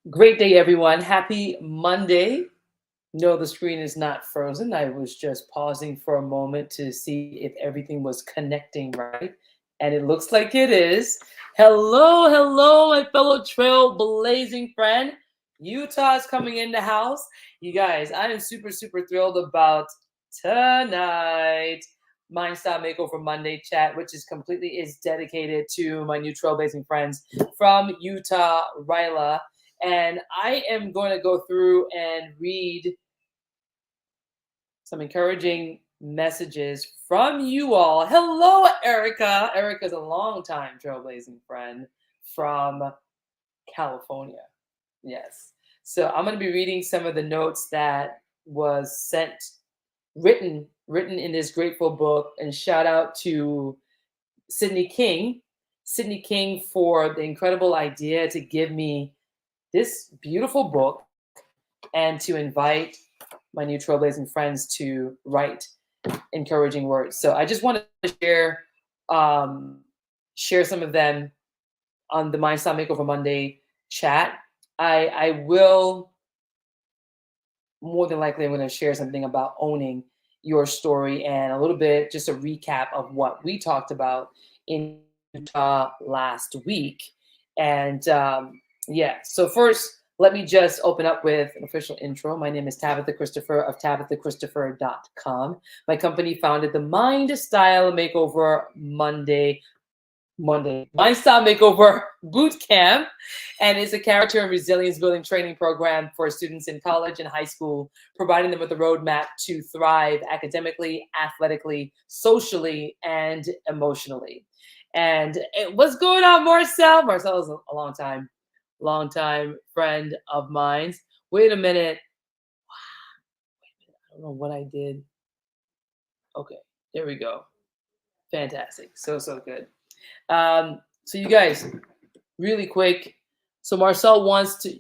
Great day, everyone. Happy Monday. No, the screen is not frozen. I was just pausing for a moment to see if everything was connecting right. And it looks like it is. Hello, hello, my fellow trailblazing friend. Utah is coming in the house. You guys, I am super, super thrilled about tonight. MINDstyle MAKEOVER Monday chat, which is dedicated to my new trailblazing friends from UTAH RYLA. And I am going to go through and read some encouraging messages from you all. Hello, Erica. Erica's a longtime trailblazing friend from California. Yes. So I'm going to be reading some of the notes that was written in this grateful book. And shout out to Sandi King for the incredible idea to give me this beautiful book and to invite my new trailblazing friends to write encouraging words. So I just want to share some of them on the MINDstyle MAKEOVER Monday chat. I will more than likely I'm going to share something about owning your story and a little bit just a recap of what we talked about in Utah last week. And yeah, so first, let me just open up with an official intro. My name is Tabitha Christopher of tabithachristopher.com. My company founded the MINDstyle MAKEOVER Monday MINDstyle MAKEOVER Boot Camp, and is a character and resilience building training program for students in college and high school, providing them with a roadmap to thrive academically, athletically, socially, and emotionally. And what's going on, Marcel? Marcel is a longtime friend of mine. Wait a minute. I don't know what I did. Okay, there we go. Fantastic. So good. So you guys, really quick. So Marcel wants to,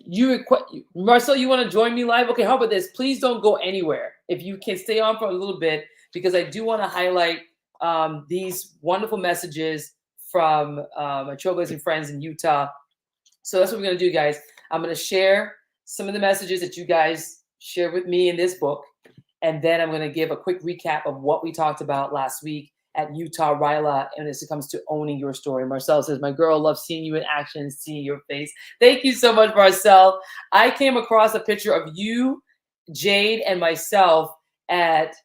Marcel, you want to join me live? Okay, how about this? Please don't go anywhere. If you can stay on for a little bit, because I do want to highlight these wonderful messages from my trailblazing friends in Utah. So that's what we're going to do, guys. I'm going to share some of the messages that you guys shared with me in this book. And then I'm going to give a quick recap of what we talked about last week at UTAH RYLA, and as it comes to owning your story. Marcel says, my girl loves seeing you in action, seeing your face. Thank you so much, Marcel. I came across a picture of you, Jade, and myself at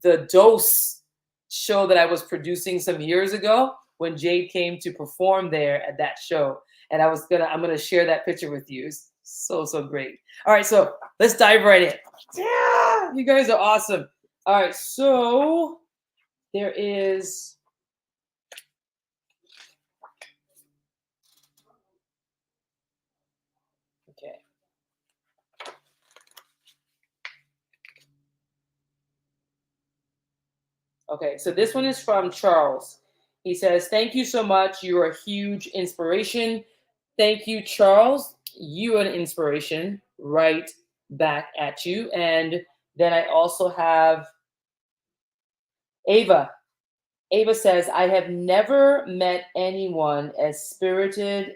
the Dose show that I was producing some years ago when Jade came to perform there at that show. And I'm gonna share that picture with you. It's so great. All right, so let's dive right in. Yeah, you guys are awesome. All right, so there is okay. Okay, so this one is from Charles. He says, thank you so much. You're a huge inspiration. Thank you, Charles. You are an inspiration right back at you. And then I also have Ava. Ava says, I have never met anyone as spirited,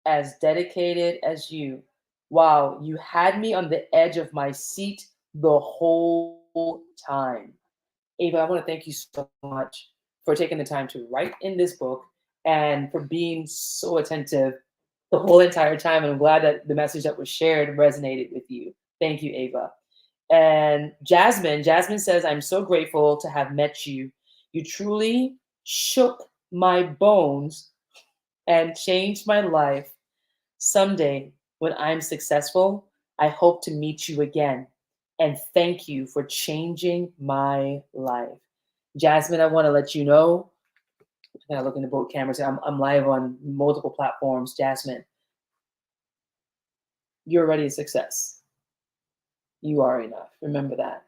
as dedicated as you. Wow, you had me on the edge of my seat the whole time. Ava, I want to thank you so much for taking the time to write in this book and for being so attentive the whole entire time. And I'm glad that the message that was shared resonated with you. Thank you, Ava. And Jasmine says, I'm so grateful to have met you. You truly shook my bones and changed my life. Someday, when I'm successful, I hope to meet you again. And thank you for changing my life. Jasmine, I want to let you know, I gotta look in the both cameras. I'm live on multiple platforms. Jasmine, you're already a success. You are enough. Remember that.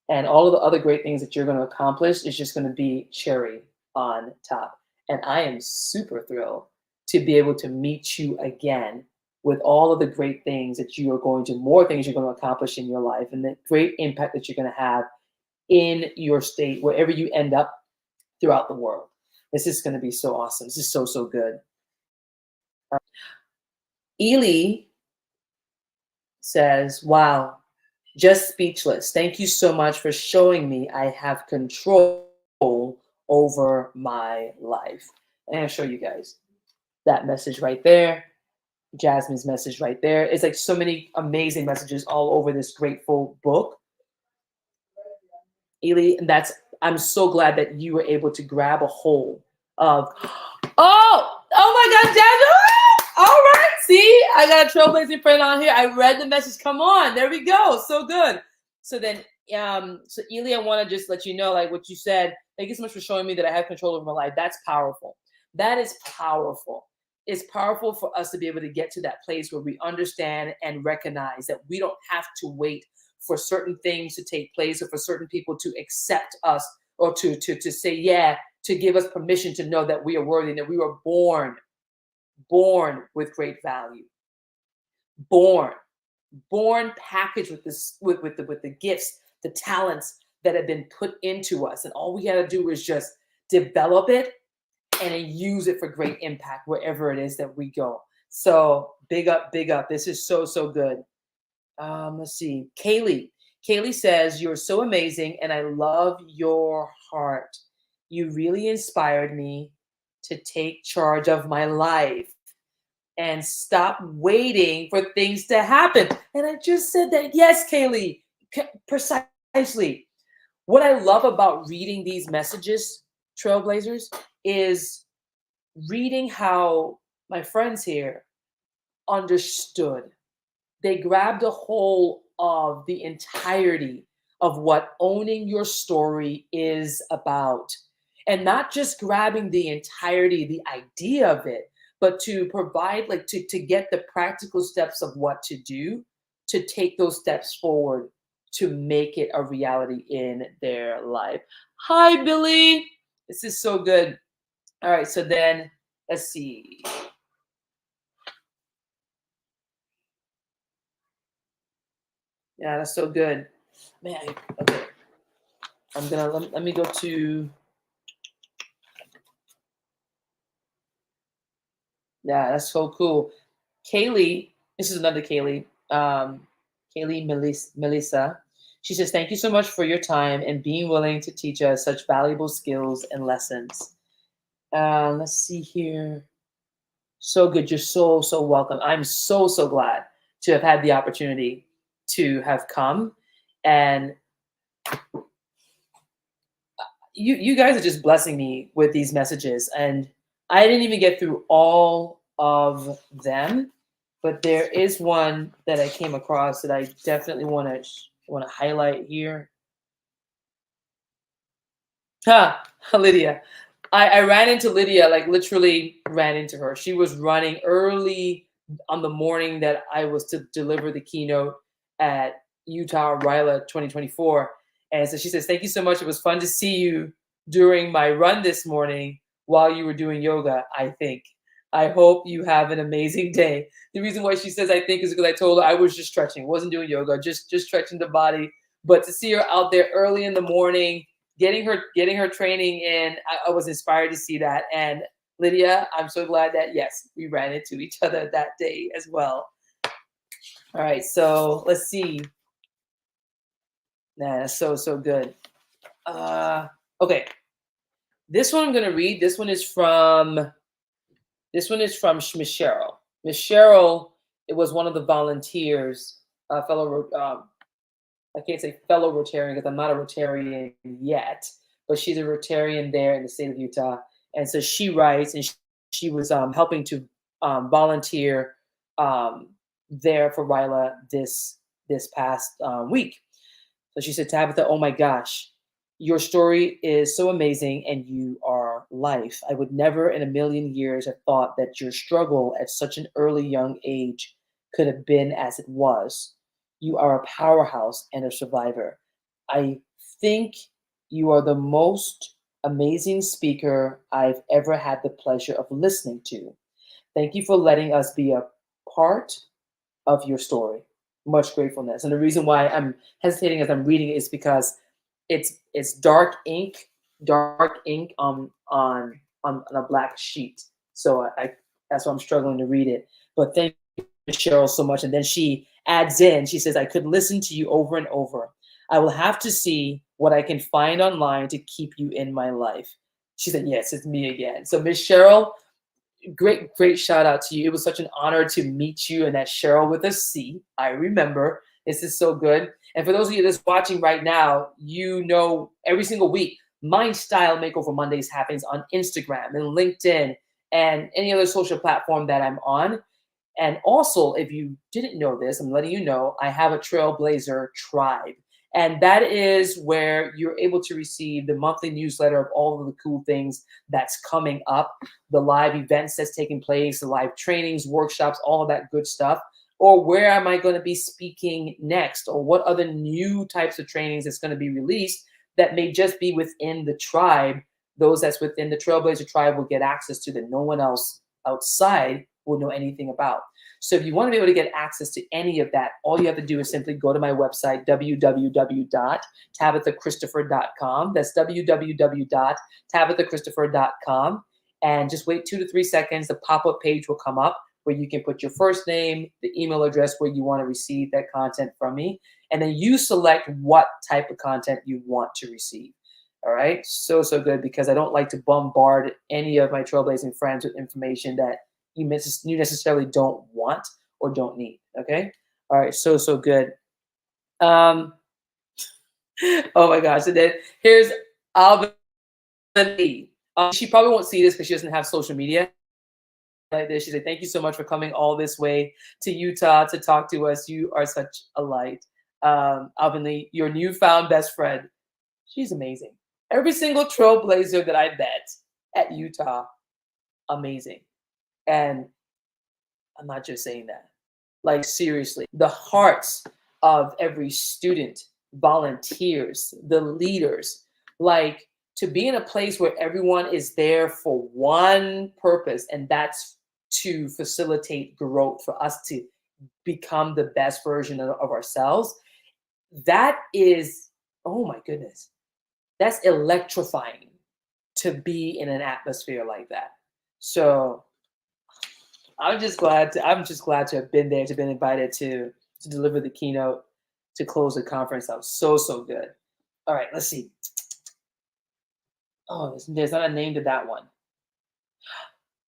And all of the other great things that you're going to accomplish is just going to be cherry on top. And I am super thrilled to be able to meet you again with all of the great things that you are more things you're going to accomplish in your life and the great impact that you're going to have in your state, wherever you end up throughout the world. This is going to be so awesome. This is so good. Ely says, wow, just speechless. Thank you so much for showing me I have control over my life. And I'll show you guys that message right there. Jasmine's message right there. It's like so many amazing messages all over this grateful book. Ely, and I'm so glad that you were able to grab a hold of, oh my God, Jasmine. All right. See, I got a trailblazing friend on here. I read the message. Come on. There we go. So good. So then, so Ely, I want to just let you know, like what you said, thank you so much for showing me that I have control over my life. That's powerful. That is powerful. It's powerful for us to be able to get to that place where we understand and recognize that we don't have to wait for certain things to take place or for certain people to accept us or to say, yeah, to give us permission to know that we are worthy and that we were born with great value, born packaged with this, with the gifts, the talents that have been put into us. And all we got to do is just develop it and then use it for great impact wherever it is that we go. So big up, big up. This is so, so good. Let's see. Kaylee says, you're so amazing and I love your heart. You really inspired me to take charge of my life and stop waiting for things to happen. And I just said that. Yes, Kaylee, precisely. What I love about reading these messages, Trailblazers, is reading how my friends here understood. They grabbed a hold of the entirety of what owning your story is about. And not just grabbing the entirety, the idea of it, but to provide, like to get the practical steps of what to do, to take those steps forward, to make it a reality in their life. Hi, Billy. This is so good. All right, so then let's see. Yeah, that's so good. Man, okay. I'm gonna let me go to. Yeah, that's so cool. Kaylee, this is another Kaylee. Kaylee Melissa. She says, thank you so much for your time and being willing to teach us such valuable skills and lessons. Let's see here. So good. You're so, so welcome. I'm so, so glad to have had the opportunity to have come. And you guys are just blessing me with these messages. And I didn't even get through all of them, but there is one that I came across that I definitely want to highlight here. Lydia. I ran into Lydia, like literally ran into her. She was running early on the morning that I was to deliver the keynote at UTAH RYLA 2024. And so she says, thank you so much. It was fun to see you during my run this morning while you were doing yoga, I think. I hope you have an amazing day. The reason why she says I think is because I told her I was just stretching, wasn't doing yoga, just stretching the body. But to see her out there early in the morning, getting her training in, I was inspired to see that. And Lydia, I'm so glad that, yes, we ran into each other that day as well. All right, so let's see. Nah, that's so, so good. Okay. This one I'm going to read. This one is from Miss Cheryl. Miss Cheryl, it was one of the volunteers, fellow, I can't say fellow Rotarian because I'm not a Rotarian yet, but she's a Rotarian there in the state of Utah. And so she writes, and she was helping to volunteer there for RYLA this past week. So she said, Tabitha, oh my gosh, your story is so amazing and you are life. I would never in a million years have thought that your struggle at such an early young age could have been as it was. You are a powerhouse and a survivor. I think you are the most amazing speaker I've ever had the pleasure of listening to. Thank you for letting us be a part of your story. Much gratefulness. And the reason why I'm hesitating as I'm reading it is because it's dark ink on a black sheet. So I that's why I'm struggling to read it. But thank Cheryl so much. And then she adds in, she says, I could listen to you over and over. I will have to see what I can find online to keep you in my life. She said, yes, it's me again. So Miss Cheryl, great shout out to you. It was such an honor to meet you, and that Cheryl with a C. I remember. This is so good. And for those of you that's watching right now, you know every single week, MINDstyle Makeover Mondays happens on Instagram and LinkedIn and any other social platform that I'm on. And also, if you didn't know this, I'm letting you know, I have a Trailblazer tribe. And that is where you're able to receive the monthly newsletter of all of the cool things that's coming up, the live events that's taking place, the live trainings, workshops, all of that good stuff. Or where am I going to be speaking next? Or what other new types of trainings that's going to be released that may just be within the tribe. Those that's within the Trailblazer tribe will get access to that no one else outside will know anything about. So if you want to be able to get access to any of that, all you have to do is simply go to my website, www.tabithachristopher.com. That's www.tabithachristopher.com. And just wait 2 to 3 seconds. The pop-up page will come up where you can put your first name, the email address where you want to receive that content from me. And then you select what type of content you want to receive. All right. So good, because I don't like to bombard any of my Trailblazing friends with information that you necessarily don't want or don't need. Okay. All right. So good. Oh my gosh. And then here's Alvin Lee. She probably won't see this because she doesn't have social media like this. She said, thank you so much for coming all this way to Utah to talk to us. You are such a light. Alvin Lee, your newfound best friend. She's amazing. Every single Trailblazer that I met at Utah, amazing. And I'm not just saying that. Like, seriously, the hearts of every student, volunteers, the leaders, like, to be in a place where everyone is there for one purpose, and that's to facilitate growth, for us to become the best version of ourselves. That is, oh my goodness, that's electrifying to be in an atmosphere like that. So I'm just glad to have been there, to been invited to deliver the keynote, to close the conference. That was so good. All right, let's see. Oh, there's not a name to that one.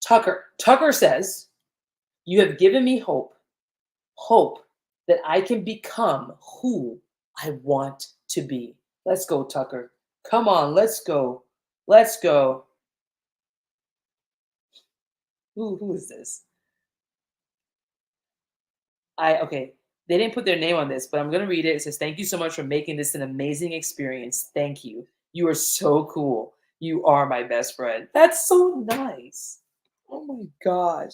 Tucker says, you have given me hope that I can become who I want to be. Let's go, Tucker. Come on, let's go. Let's go. Who is this? Okay, they didn't put their name on this, but I'm going to read it. It says, thank you so much for making this an amazing experience. Thank you. You are so cool. You are my best friend. That's so nice. Oh my gosh.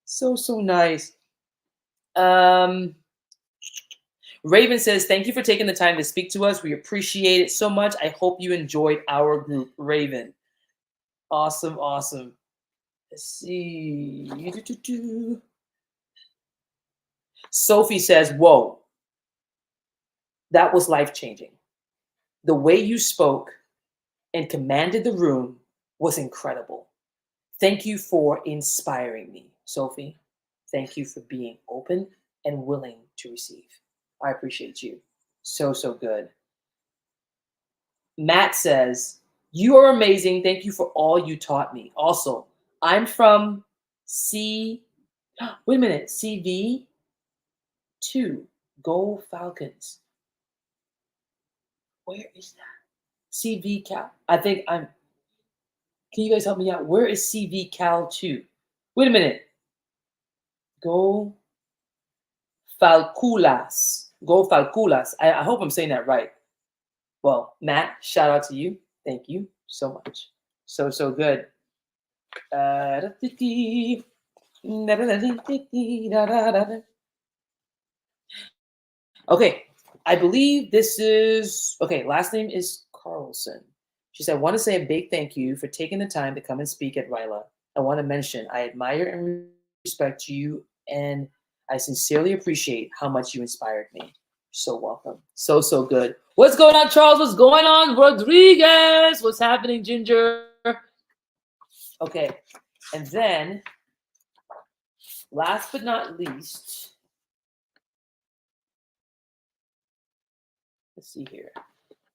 So nice. Raven says, thank you for taking the time to speak to us. We appreciate it so much. I hope you enjoyed our group. Raven. Awesome. Let's see. Sophie says, whoa, that was life-changing. The way you spoke and commanded the room was incredible. Thank you for inspiring me, Sophie. Thank you for being open and willing to receive. I appreciate you. So good. Matt says, you are amazing. Thank you for all you taught me. Also, I'm from CV2. Go Falcons. Where is that? CV Cal. I think I'm. Can you guys help me out? Where is CV Cal 2? Wait a minute. Go Falculas. Go Falculas. I hope I'm saying that right. Well, Matt, shout out to you. Thank you so much. So good. Okay, I believe this is, okay, last name is Carlson. She said, I want to say a big thank you for taking the time to come and speak at RYLA. I want to mention, I admire and respect you, and I sincerely appreciate how much you inspired me. So welcome. So good. What's going on, Charles? What's going on, Rodriguez? What's happening, Ginger? Okay, and then last but not least, let's see here.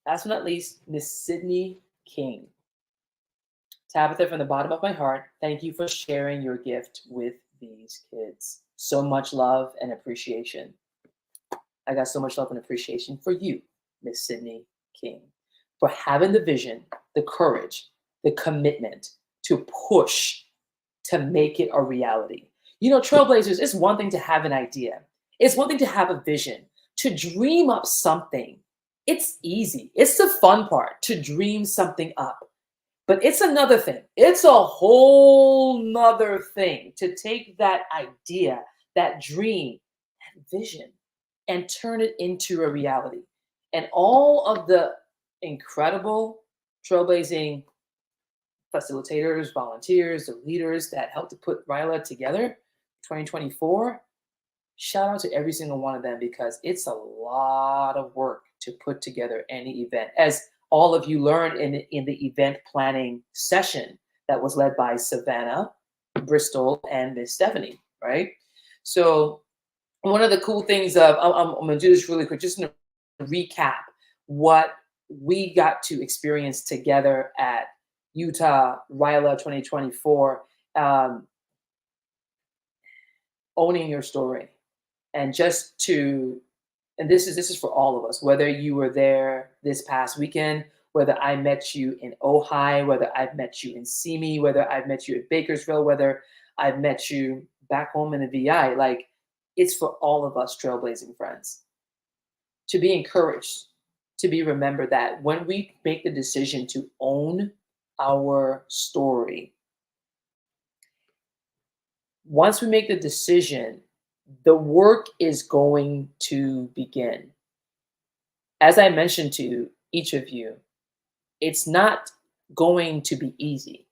Last but not least, Miss Sandi King. Tabitha, from the bottom of my heart, thank you for sharing your gift with these kids. So much love and appreciation. I got so much love and appreciation for you, Miss Sandi King, for having the vision, the courage, the commitment to push to make it a reality. You know, Trailblazers, it's one thing to have an idea. It's one thing to have a vision, to dream up something. It's easy. It's the fun part, to dream something up. But it's another thing. It's a whole nother thing to take that idea, that dream, that vision, and turn it into a reality. And all of the incredible Trailblazing facilitators, volunteers, the leaders that helped to put RYLA together 2024, shout out to every single one of them, because it's a lot of work to put together any event. As all of you learned in the event planning session that was led by Savannah Bristol and Miss Stephanie, right? So one of the cool things of, I'm gonna do this really quick, just to recap what we got to experience together at UTAH RYLA 2024, owning your story. And just to, and this is for all of us, whether you were there this past weekend, whether I met you in Ojai, whether I've met you in Simi, whether I've met you at Bakersfield, whether I've met you back home in the VI, like, it's for all of us Trailblazing friends to be encouraged, to be remembered that when we make the decision to own our story, once we make the decision, the work is going to begin. As I mentioned to each of you, it's not going to be easy.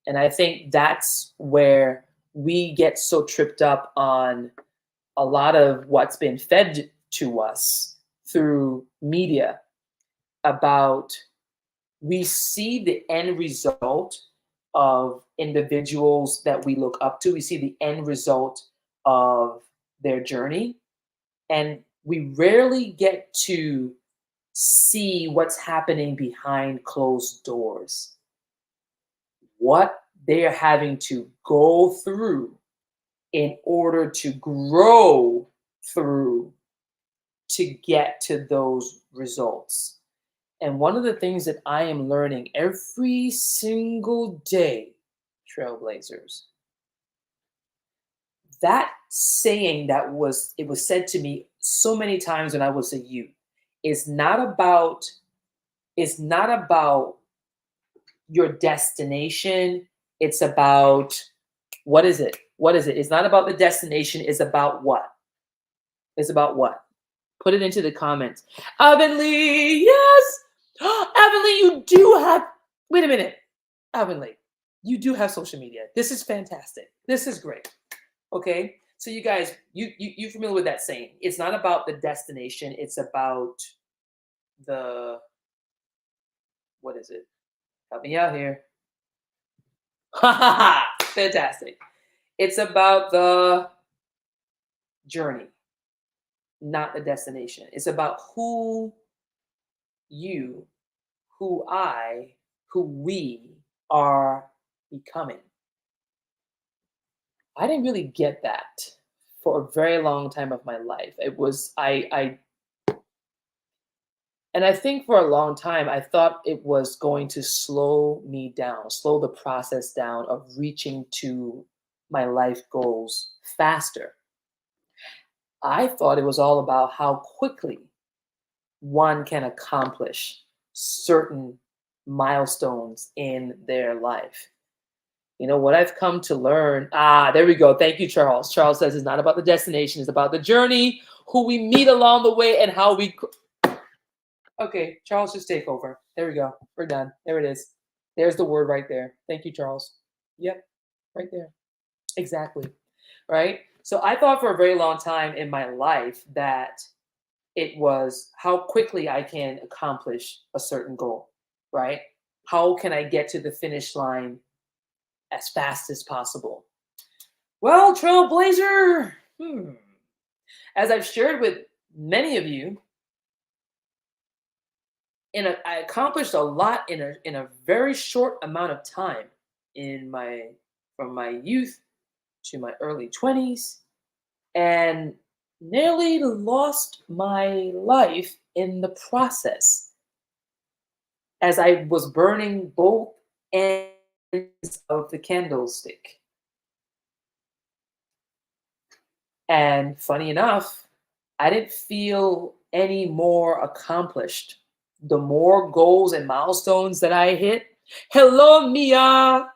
And I think that's where we get so tripped up on a lot of what's been fed to us through media about, we see the end result of individuals that we look up to. We see the end result of their journey, and we rarely get to see what's happening behind closed doors, what they are having to go through in order to grow through to get to those results. And one of the things that I am learning every single day, Trailblazers, that saying that it was said to me so many times when I was a youth, is not about your destination. It's about, what is it? What is it? It's not about the destination. It's about what? It's about what? Put it into the comments. Avonlea, yes. Avonlea, you do have, wait a minute. Avonlea, you do have social media. This is fantastic. This is great. Okay. So you guys, you familiar with that saying? It's not about the destination. It's about the, what is it? Help me out here. Fantastic. It's about the journey, not the destination. It's about who you, who I, who we are becoming. I didn't really get that for a very long time of my life. It was, and I think for a long time, I thought it was going to slow me down, slow the process down of reaching to my life goals faster. I thought it was all about how quickly one can accomplish certain milestones in their life. You know, what I've come to learn, there we go. Thank you, Charles. Charles says it's not about the destination, it's about the journey, who we meet along the way, and how we... Okay, Charles, just take over. There we go. We're done. There it is. There's the word right there. Thank you, Charles. Yep, right there. Exactly. Right? So I thought for a very long time in my life that it was how quickly I can accomplish a certain goal, right? How can I get to the finish line as fast as possible? Well, Trailblazer, as I've shared with many of you, I accomplished a lot in a very short amount of time in my from my youth to my early 20s, and nearly lost my life in the process as I was burning both ends of the candlestick. And funny enough, I didn't feel any more accomplished. The more goals and milestones that I hit, hello, Mia,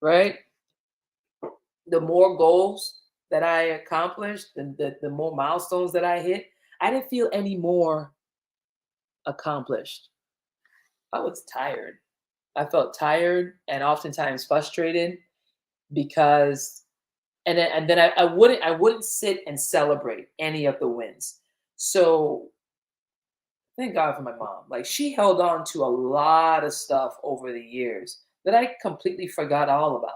right? The more goals that I accomplished, the more milestones that I hit, I didn't feel any more accomplished. I was tired. I felt tired and oftentimes frustrated because and then I wouldn't sit and celebrate any of the wins. So thank God for my mom. Like, she held on to a lot of stuff over the years that I completely forgot all about.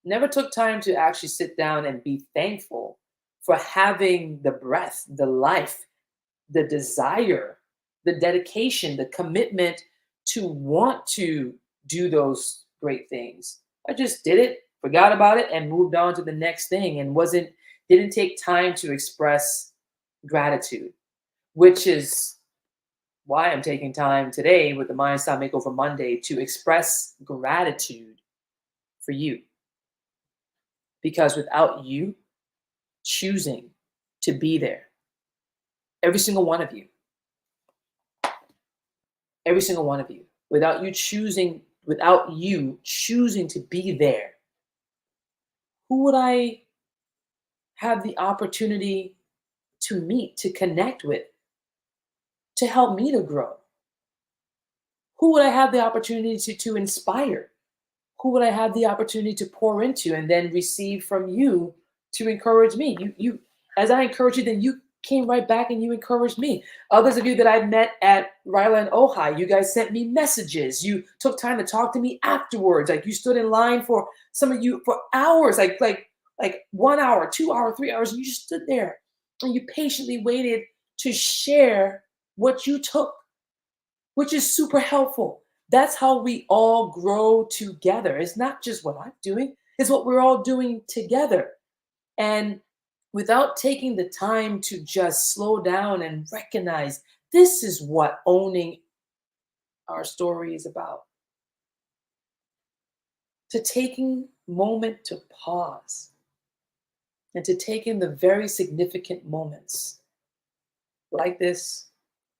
Never took time to actually sit down and be thankful for having the breath, the life, the desire, the dedication, the commitment to want to do those great things. I just did it, forgot about it, and moved on to the next thing, and didn't take time to express gratitude, which is why I'm taking time today with the MINDstyle Makeover Monday to express gratitude for you. Because without you choosing to be there, every single one of you, every single one of you, without you choosing to be there, who would I have the opportunity to meet, to connect with, to help me to grow? Who would I have the opportunity to inspire? Who would I have the opportunity to pour into and then receive from you to encourage me? As I encourage you, then you came right back and you encouraged me. Others of you that I met at Ryla and Ojai, you guys sent me messages. You took time to talk to me afterwards. Like, you stood in line for some of you for hours, like 1 hour, 2 hour, 3 hours, and you just stood there and you patiently waited to share what you took, which is super helpful. That's how we all grow together. It's not just what I'm doing, it's what we're all doing together. And without taking the time to just slow down and recognize this is what owning our story is about. To taking moment to pause and to take in the very significant moments like this,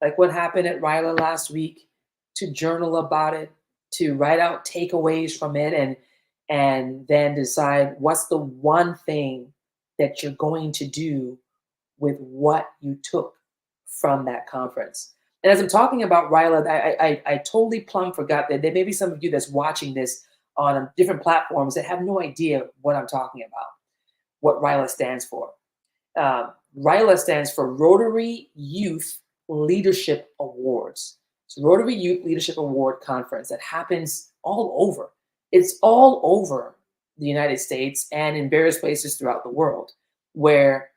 like what happened at Ryla last week, to journal about it, to write out takeaways from it, and then decide what's the one thing that you're going to do with what you took from that conference. And as I'm talking about Ryla, I totally plumb forgot that there may be some of you that's watching this on different platforms that have no idea what I'm talking about, what Ryla stands for. RYLA stands for Rotary Youth Leadership Awards. It's a Rotary Youth Leadership Award conference that happens all over. It's all over the United States and in various places throughout the world, where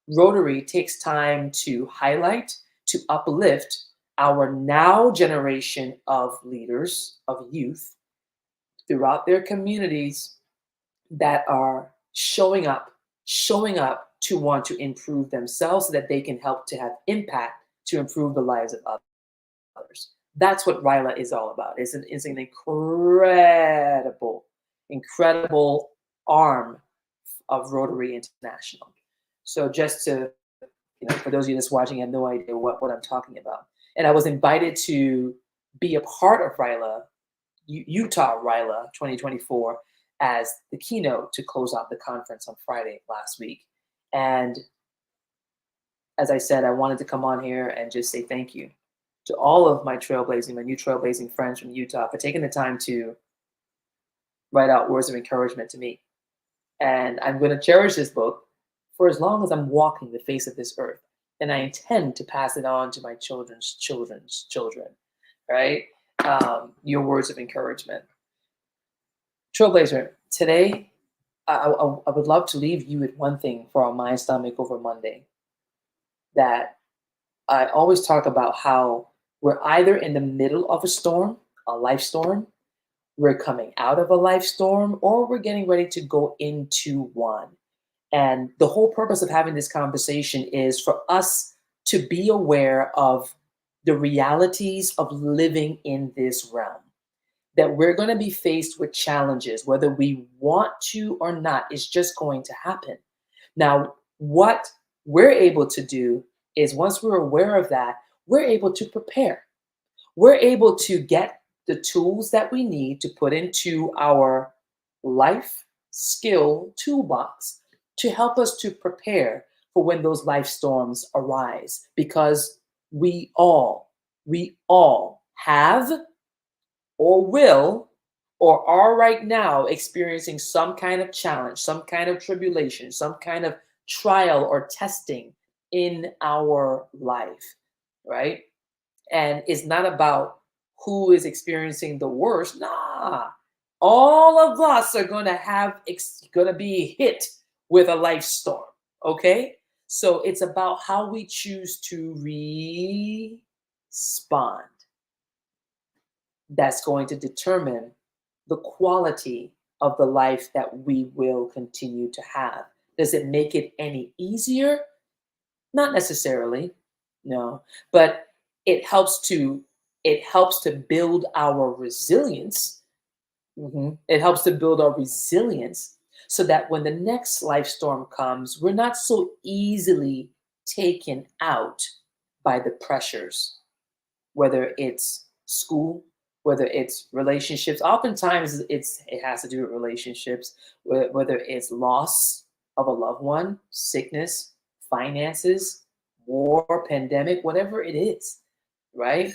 Rotary takes time to highlight, to uplift our now generation of leaders, of youth throughout their communities that are showing up to want to improve themselves so that they can help to have impact to improve the lives of others. That's what RYLA is all about. It's an incredible arm of Rotary International. So just to, for those of you that's watching, have no idea what I'm talking about. And I was invited to be a part of RYLA, UTAH RYLA 2024, as the keynote to close out the conference on Friday last week. And as I said, I wanted to come on here and just say thank you to all of my new trailblazing friends from Utah for taking the time to write out words of encouragement to me. And I'm going to cherish this book for as long as I'm walking the face of this earth. And I intend to pass it on to my children's children's children, right? Your words of encouragement. Trailblazer, today I would love to leave you with one thing for our MINDstyle Makeover Monday, that I always talk about how we're either in the middle of a storm, a life storm, we're coming out of a life storm, or we're getting ready to go into one. And the whole purpose of having this conversation is for us to be aware of the realities of living in this realm, that we're going to be faced with challenges, whether we want to or not. It's just going to happen. Now, what we're able to do is, once we're aware of that, we're able to prepare. We're able to get the tools that we need to put into our life skill toolbox to help us to prepare for when those life storms arise, because we all have, or will, or are right now experiencing some kind of challenge, some kind of tribulation, some kind of trial or testing in our life, right? And it's not about who is experiencing the worst. Nah, all of us are gonna be hit with a life storm. Okay, so it's about how we choose to respond. That's going to determine the quality of the life that we will continue to have. Does it make it any easier? Not necessarily, no, but it helps to build our resilience. It helps to build our resilience so that when the next life storm comes, we're not so easily taken out by the pressures, whether it's school, whether it's relationships. Oftentimes it has to do with relationships, whether it's loss of a loved one, sickness, finances, war, pandemic, whatever it is, right?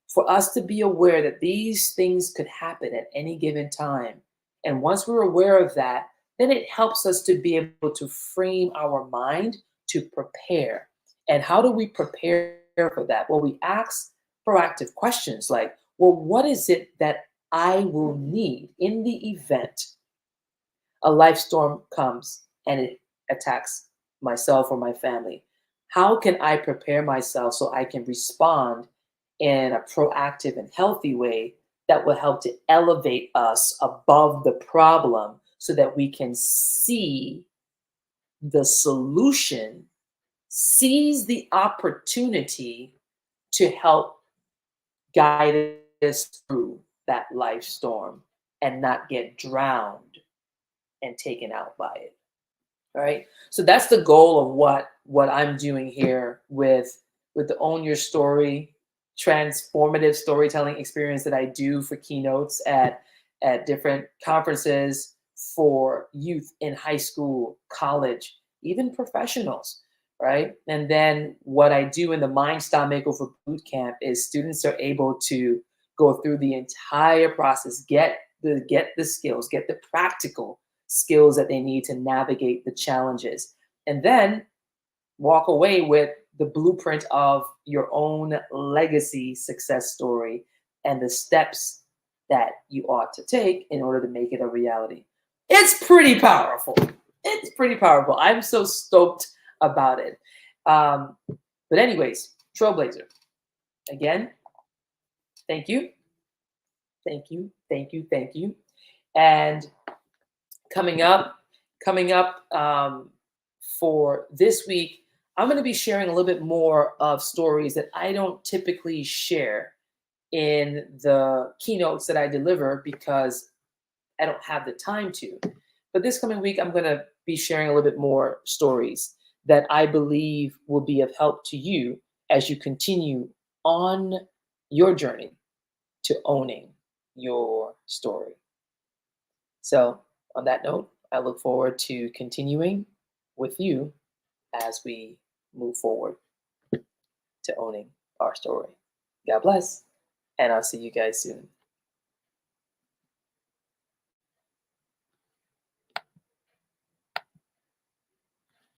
For us to be aware that these things could happen at any given time. And once we're aware of that, then it helps us to be able to frame our mind to prepare. And how do we prepare for that? Well, we ask proactive questions like, well, what is it that I will need in the event a life storm comes and it attacks myself or my family? How can I prepare myself so I can respond in a proactive and healthy way that will help to elevate us above the problem so that we can see the solution, seize the opportunity to help guide us through that life storm and not get drowned and taken out by it. All right. So that's the goal of what I'm doing here with the Own Your Story transformative storytelling experience that I do for keynotes at different conferences for youth in high school, college, even professionals, right? And then what I do in the MINDstyle Makeover Bootcamp is students are able to go through the entire process, get the skills, get the practical skills that they need to navigate the challenges, and then walk away with the blueprint of your own legacy success story and the steps that you ought to take in order to make it a reality. It's pretty powerful. It's pretty powerful. I'm so stoked about it. But anyways, Trailblazer, again, thank you. Thank you, thank you, thank you. And coming up for this week, I'm going to be sharing a little bit more of stories that I don't typically share in the keynotes that I deliver because I don't have the time to. But this coming week, I'm going to be sharing a little bit more stories that I believe will be of help to you as you continue on your journey to owning your story. So on that note, I look forward to continuing with you as we move forward to owning our story. God bless, and I'll see you guys soon.